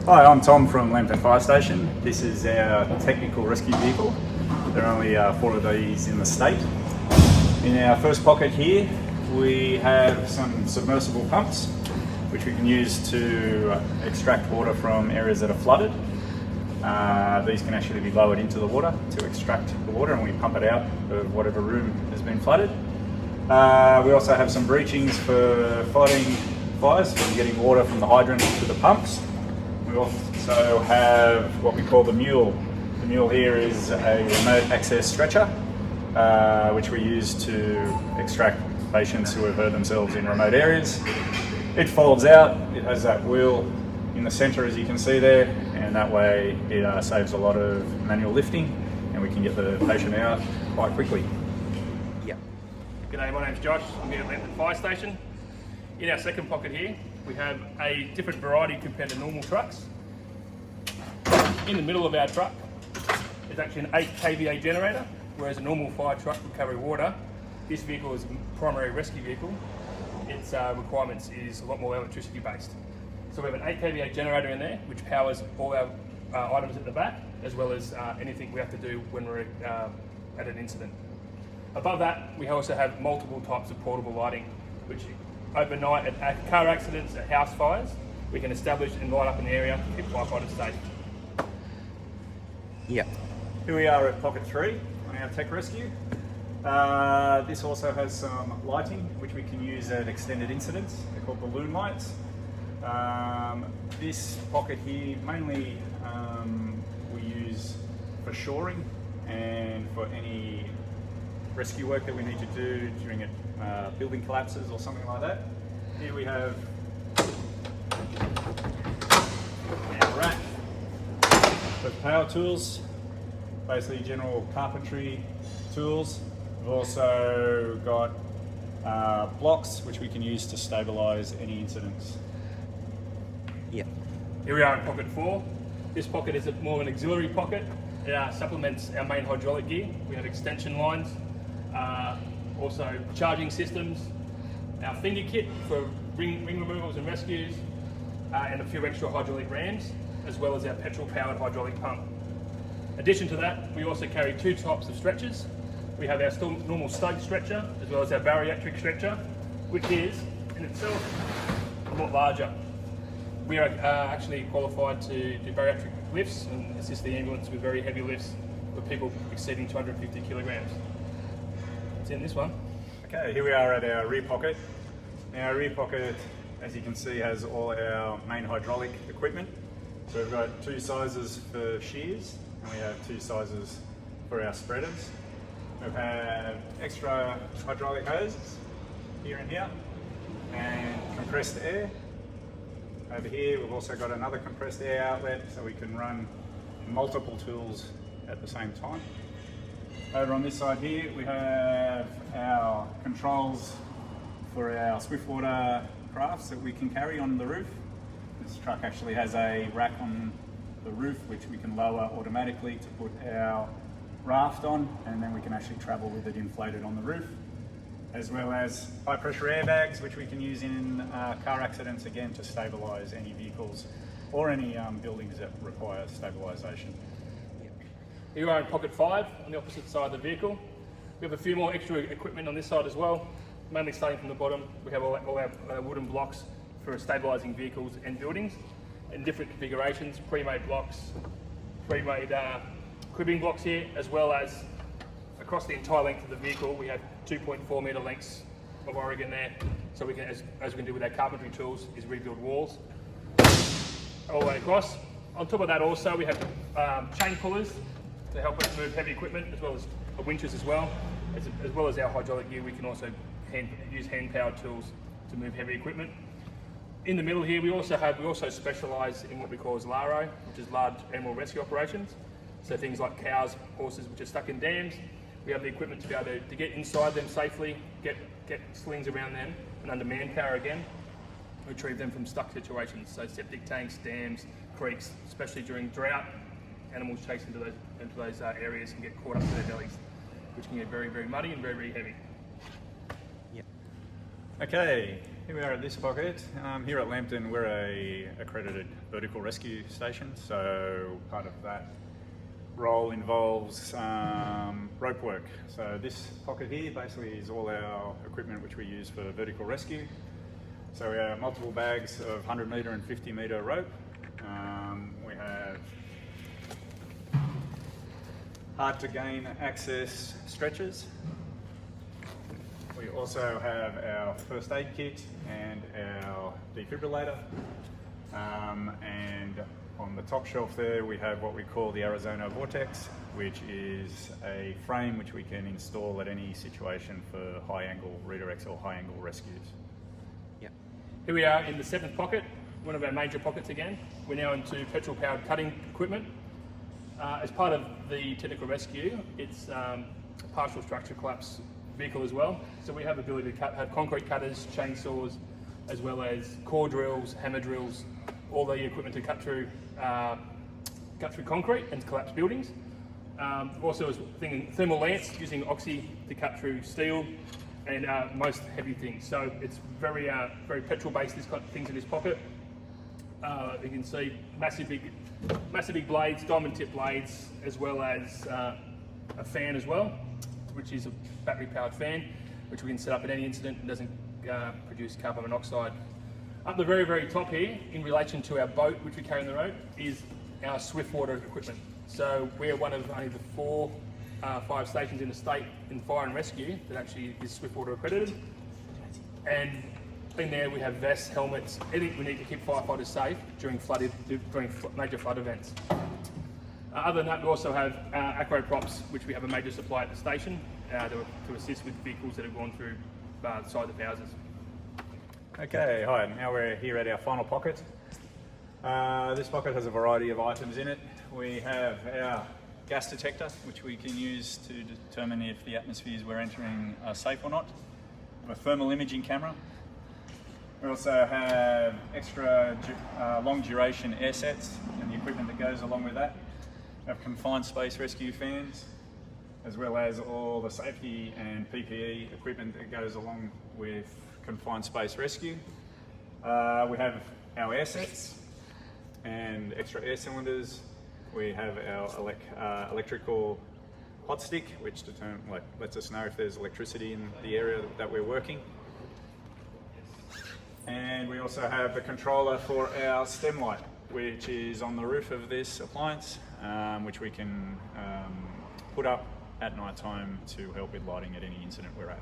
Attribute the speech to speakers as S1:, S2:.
S1: Hi, I'm Tom from Lambton Fire Station. This is our technical rescue vehicle. There are only 4 of these in the state. In our first pocket here, we have some submersible pumps, which we can use to extract water from areas that are flooded. These can actually be lowered into the water to extract the water, and we pump it out of whatever room has been flooded. We also have some breachings for fighting fires, from getting water from the hydrant to the pumps. We also have what we call the mule. The mule here is a remote access stretcher, which we use to extract patients who have hurt themselves in remote areas. It folds out, it has that wheel in the centre, as you can see there, and that way it saves a lot of manual lifting, and we can get the patient out quite quickly.
S2: Yeah. G'day, my name's Josh. I'm here at Lambton Fire Station. In our second pocket here, we have a different variety compared to normal trucks. In the middle of our truck is actually an 8 kVA generator, whereas a normal fire truck would carry water. This vehicle is a primary rescue vehicle. Its requirements is a lot more electricity based. So we have an 8 kVA generator in there, which powers all our items at the back, as well as anything we have to do when we're at an incident. Above that, we also have multiple types of portable lighting, which overnight at car accidents, at house fires, we can establish and light up an area to keep firefighters safe.
S1: Yeah. Here we are at pocket 3 on our tech rescue. This also has some lighting which we can use at extended incidents. They're called balloon lights. This pocket here mainly we use for shoring and for any rescue work that we need to do during building collapses or something like that. Here we have our rack with power tools, basically general carpentry tools. We've also got blocks which we can use to stabilise any incidents.
S2: Yeah. Here we are in pocket 4. This pocket is more of an auxiliary pocket. It supplements our main hydraulic gear. We have extension lines, also charging systems, our finger kit for ring removals and rescues, and a few extra hydraulic rams, as well as our petrol-powered hydraulic pump. In addition to that, we also carry 2 types of stretchers. We have our normal stug stretcher, as well as our bariatric stretcher, which is, in itself, a lot larger. We are actually qualified to do bariatric lifts and assist the ambulance with very heavy lifts for people exceeding 250 kilograms. It's in this one.
S1: Okay, here we are at our rear pocket. Now, our rear pocket, as you can see, has all our main hydraulic equipment. So we've got 2 sizes for shears, and we have 2 sizes for our spreaders. We have extra hydraulic hoses here and here, and compressed air. Over here, we've also got another compressed air outlet, so we can run multiple tools at the same time. Over on this side here, we have our controls for our swiftwater crafts that we can carry on the roof. This truck actually has a rack on the roof which we can lower automatically to put our raft on, and then we can actually travel with it inflated on the roof, as well as high pressure airbags which we can use in car accidents, again to stabilise any vehicles or any buildings that require stabilisation.
S2: Here we are in pocket 5 on the opposite side of the vehicle. We have a few more extra equipment on this side as well, mainly starting from the bottom. We have all our wooden blocks for stabilising vehicles and buildings in different configurations, pre-made blocks, pre-made cribbing blocks here, as well as across the entire length of the vehicle. We have 2.4 metre lengths of Oregon there, so we can, as we can do with our carpentry tools, is rebuild walls all the way across. On top of that also, we have chain pullers to help us move heavy equipment, as well as winches as well as our hydraulic gear. We can also use hand-powered tools to move heavy equipment. In the middle here, we also specialise in what we call as LARO, which is large animal rescue operations. So things like cows, horses which are stuck in dams. We have the equipment to be able to get inside them safely, get slings around them, and under manpower again, retrieve them from stuck situations. So septic tanks, dams, creeks, especially during drought, animals chase into those areas and get caught up to their bellies, which can get very, very muddy and very, very heavy.
S1: Okay, Here we are at this pocket. Here at Lambton, we're a accredited vertical rescue station, so part of that role involves rope work. So this pocket here basically is all our equipment which we use for vertical rescue. So we have multiple bags of 100 metre and 50 metre rope. We have hard to gain access stretchers. We also have our first aid kit and our defibrillator. And on the top shelf there we have what we call the Arizona Vortex, which is a frame which we can install at any situation for high angle redirects or high angle rescues.
S2: Here we are in the 7th pocket, one of our major pockets again. We're now into petrol powered cutting equipment. As part of the technical rescue, it's a partial structure collapse vehicle as well. So we have the ability to have concrete cutters, chainsaws, as well as core drills, hammer drills, all the equipment to cut through concrete and to collapse buildings. Also a thermal lance using oxy to cut through steel and most heavy things. So it's very petrol based, this kind of things in this pocket. You can see massive big blades, diamond tip blades, as well as a fan as well, which is a battery powered fan, which we can set up at any incident and doesn't produce carbon monoxide. Up the very top here, in relation to our boat which we carry on the road, is our swift water equipment. So we're one of only the 4 fire stations in the state in fire and rescue that actually is swift water accredited. And in there we have vests, helmets, anything we need to keep firefighters safe during major flood events. Other than that, we also have acro props, which we have a major supply at the station to assist with vehicles that have gone through the side of houses.
S1: Okay, hi, now we're here at our final pocket. This pocket has a variety of items in it. We have our gas detector, which we can use to determine if the atmospheres we're entering are safe or not. We have a thermal imaging camera. We also have extra long duration air sets and the equipment that goes along with that. We have confined space rescue fans, as well as all the safety and PPE equipment that goes along with confined space rescue. We have our air sets and extra air cylinders. We have our electrical hot stick, which lets us know if there's electricity in the area that we're working. And we also have the controller for our stem light, which is on the roof of this appliance, which we can put up at night time to help with lighting at any incident we're at.